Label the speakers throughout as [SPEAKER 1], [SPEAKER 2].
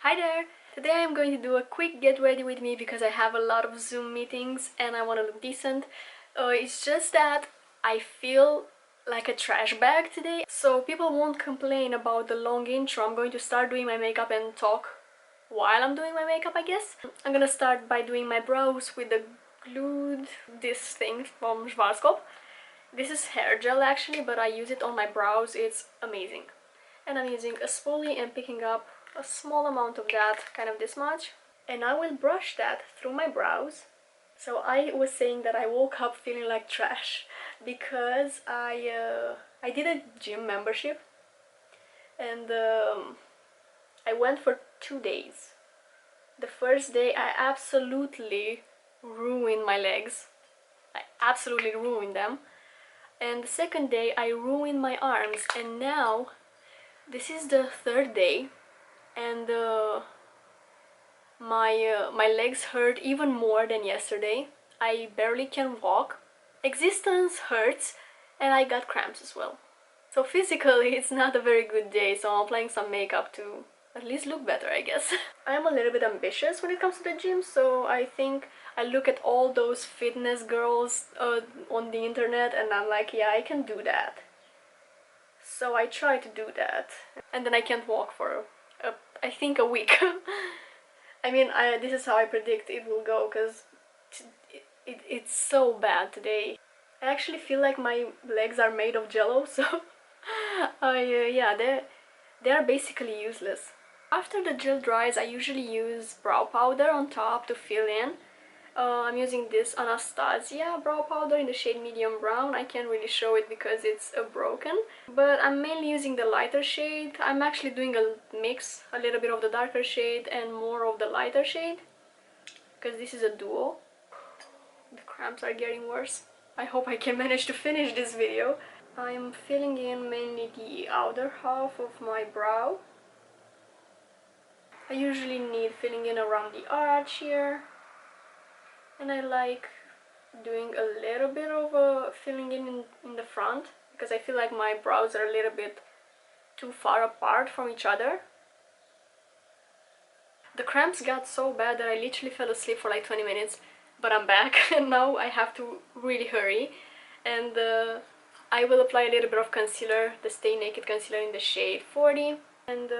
[SPEAKER 1] Hi there! Today I'm going to do a quick get ready with me because I have a lot of Zoom meetings and I want to look decent. It's just that I feel like a trash bag today, so people won't complain about the long intro. I'm going to start doing my makeup and talk while I'm doing my makeup, I guess. I'm gonna start by doing my brows with the this thing from Schwarzkopf. This is hair gel actually, but I use it on my brows. It's amazing. And I'm using a spoolie and picking up a small amount of that, kind of this much, and I will brush that through my brows. So I was saying that I woke up feeling like trash because I did a gym membership and I went for 2 days. The first day I absolutely ruined my legs. I absolutely ruined them. And the second day I ruined my arms, and now this is the third day and my legs hurt even more than yesterday. I barely can walk. Existence hurts, and I got cramps as well. So physically it's not a very good day, so I'm applying some makeup to at least look better, I guess. I am a little bit ambitious when it comes to the gym, so I think I look at all those fitness girls on the internet and I'm like, yeah, I can do that. So I try to do that, and then I can't walk for I think a week. I mean, this is how I predict it will go, because it's so bad today. I actually feel like my legs are made of jello, so yeah, they're basically useless. After the gel dries, I usually use brow powder on top to fill in. I'm using this Anastasia brow powder in the shade medium brown. I can't really show it because it's broken, but I'm mainly using the lighter shade. I'm actually doing a mix, a little bit of the darker shade and more of the lighter shade, because this is a duo. The cramps are getting worse. I hope I can manage to finish this video. I'm filling in mainly the outer half of my brow. I usually need filling in around the arch here. And I like doing a little bit of filling in the front, because I feel like my brows are a little bit too far apart from each other. The cramps got so bad that I literally fell asleep for like 20 minutes, but I'm back and now I have to really hurry. And I will apply a little bit of concealer, the Stay Naked concealer in the shade 40, and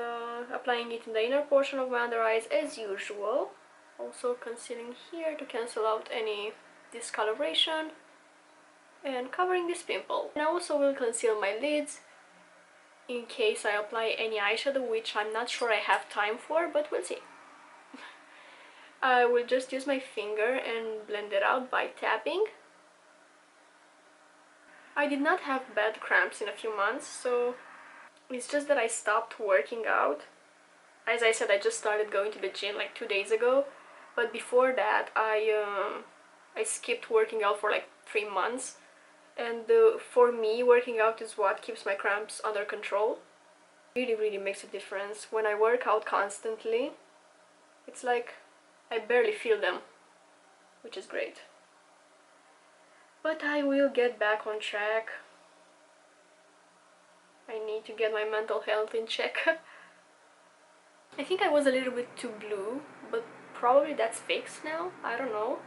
[SPEAKER 1] applying it in the inner portion of my under eyes as usual. Also concealing here to cancel out any discoloration and covering this pimple. And I also will conceal my lids in case I apply any eyeshadow, which I'm not sure I have time for, but we'll see. I will just use my finger and blend it out by tapping. I did not have bad cramps in a few months, so it's just that I stopped working out. As I said, I just started going to the gym like 2 days ago. But before that, I skipped working out for like 3 months, and for me, working out is what keeps my cramps under control. It really makes a difference. When I work out constantly, it's like I barely feel them, which is great. But I will get back on track. I need to get my mental health in check. I think I was a little bit too blue, but probably that's fixed now, I don't know.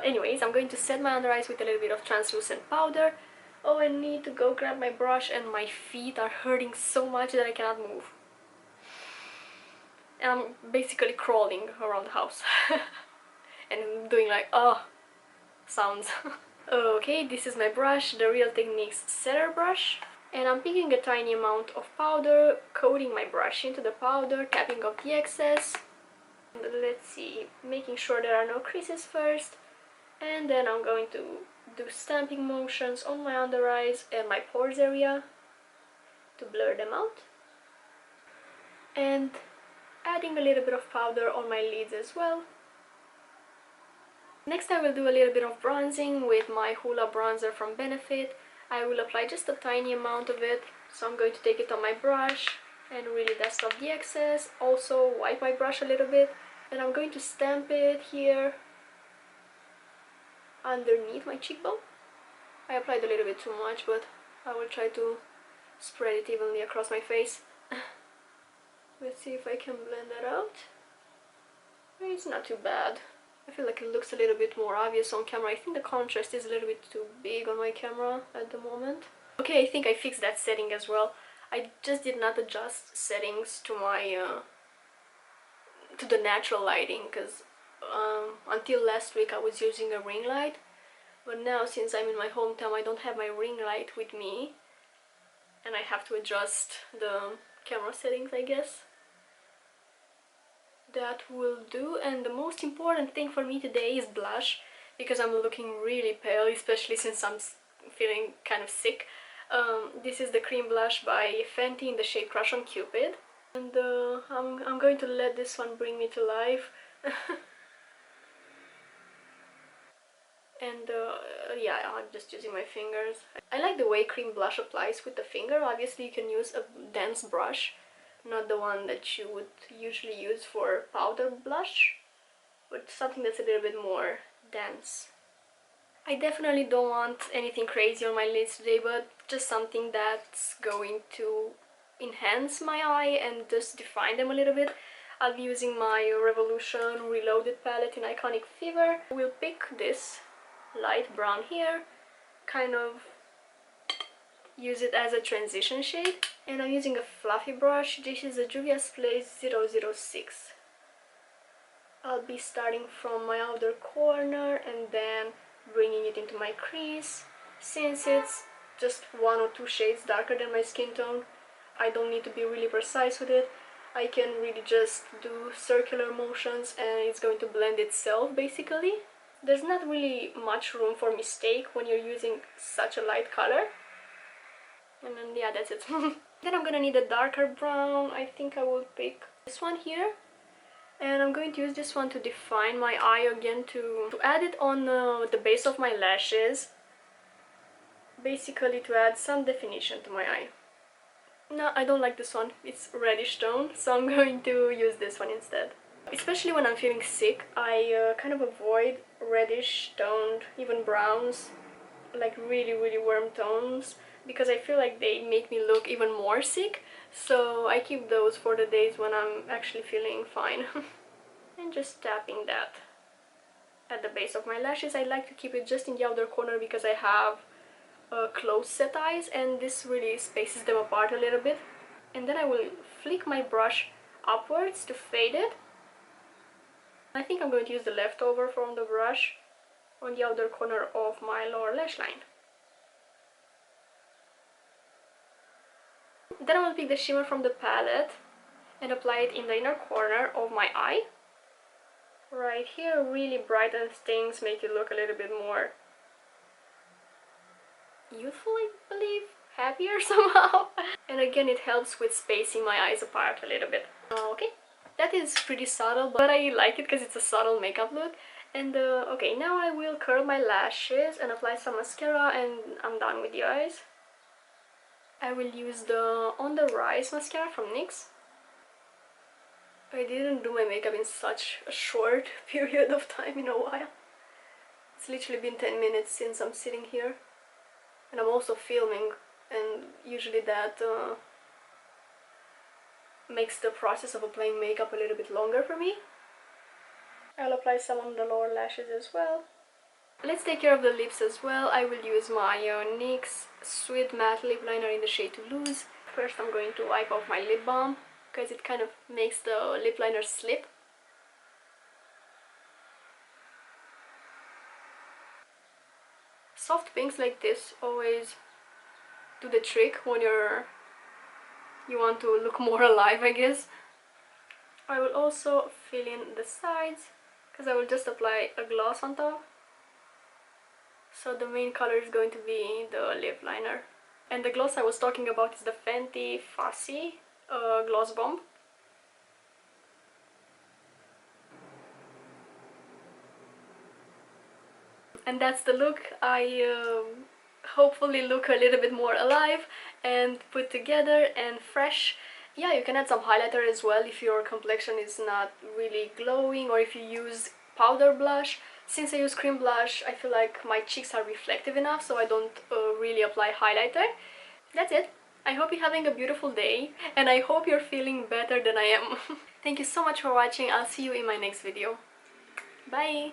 [SPEAKER 1] Anyways, I'm going to set my under eyes with a little bit of translucent powder. Oh, I need to go grab my brush, and my feet are hurting so much that I cannot move. And I'm basically crawling around the house. And doing like, oh, sounds. Okay, this is my brush, the Real Techniques setter brush. And I'm picking a tiny amount of powder, coating my brush into the powder, tapping off the excess. Let's see, making sure there are no creases first, and then I'm going to do stamping motions on my under eyes and my pores area to blur them out, and adding a little bit of powder on my lids as well. Next I will do a little bit of bronzing with my Hoola bronzer from Benefit. I will apply just a tiny amount of it, so I'm going to take it on my brush and really dust off the excess. Also wipe my brush a little bit, and I'm going to stamp it here underneath my cheekbone. I applied a little bit too much, but I will try to spread it evenly across my face. Let's see if I can blend that out. It's not too bad. I feel like it looks a little bit more obvious on camera. I think the contrast is a little bit too big on my camera at the moment. Okay, I think I fixed that setting as well. I just did not adjust settings to my to the natural lighting, because until last week I was using a ring light, but now since I'm in my hometown I don't have my ring light with me and I have to adjust the camera settings, I guess. That will do. And the most important thing for me today is blush, because I'm looking really pale, especially since I'm feeling kind of sick. This is the cream blush by Fenty in the shade Crush on Cupid, and I'm going to let this one bring me to life. And yeah, I'm just using my fingers. I like the way cream blush applies with the finger. Obviously you can use a dense brush, not the one that you would usually use for powder blush, but something that's a little bit more dense. I definitely don't want anything crazy on my lids today, but just something that's going to enhance my eye and just define them a little bit. I'll be using my Revolution Reloaded palette in Iconic Fever. We'll pick this light brown here, kind of use it as a transition shade, and I'm using a fluffy brush. This is a Juvia's Place 006. I'll be starting from my outer corner and then bringing it into my crease. Since it's just 1 or 2 shades darker than my skin tone, I don't need to be really precise with it. I can really just do circular motions and it's going to blend itself basically. There's not really much room for mistake when you're using such a light color. And then yeah, that's it. Then I'm gonna need a darker brown. I think I will pick this one here. And I'm going to use this one to define my eye again, to add it on the base of my lashes. Basically to add some definition to my eye. No, I don't like this one. It's reddish tone, so I'm going to use this one instead. Especially when I'm feeling sick, I kind of avoid reddish toned, even browns, like really warm tones, because I feel like they make me look even more sick. So I keep those for the days when I'm actually feeling fine. And just tapping that at the base of my lashes. I like to keep it just in the outer corner because I have closed set eyes and this really spaces them apart a little bit. And then I will flick my brush upwards to fade it. I think I'm going to use the leftover from the brush on the outer corner of my lower lash line. Then I will pick the shimmer from the palette and apply it in the inner corner of my eye. Right here, really brightens things, make it look a little bit more youthful, I believe, happier somehow. And again, it helps with spacing my eyes apart a little bit. Okay, that is pretty subtle, but I like it because it's a subtle makeup look. And okay, now I will curl my lashes and apply some mascara and I'm done with the eyes. I will use the On the Rise mascara from NYX. I didn't do my makeup in such a short period of time in a while. It's literally been 10 minutes since I'm sitting here. And I'm also filming, and usually that makes the process of applying makeup a little bit longer for me. I'll apply some on the lower lashes as well. Let's take care of the lips as well. I will use my NYX Suede Matte Lip Liner in the shade Toulouse. First I'm going to wipe off my lip balm, because it kind of makes the lip liner slip. Soft pinks like this always do the trick when you want to look more alive, I guess. I will also fill in the sides, because I will just apply a gloss on top. So the main color is going to be the lip liner. And the gloss I was talking about is the Fenty Fussy Gloss Bomb. And that's the look. I hopefully look a little bit more alive and put together and fresh. Yeah, you can add some highlighter as well if your complexion is not really glowing, or if you use powder blush. Since I use cream blush, I feel like my cheeks are reflective enough, so I don't really apply highlighter. That's it. I hope you're having a beautiful day, and I hope you're feeling better than I am. Thank you so much for watching. I'll see you in my next video. Bye!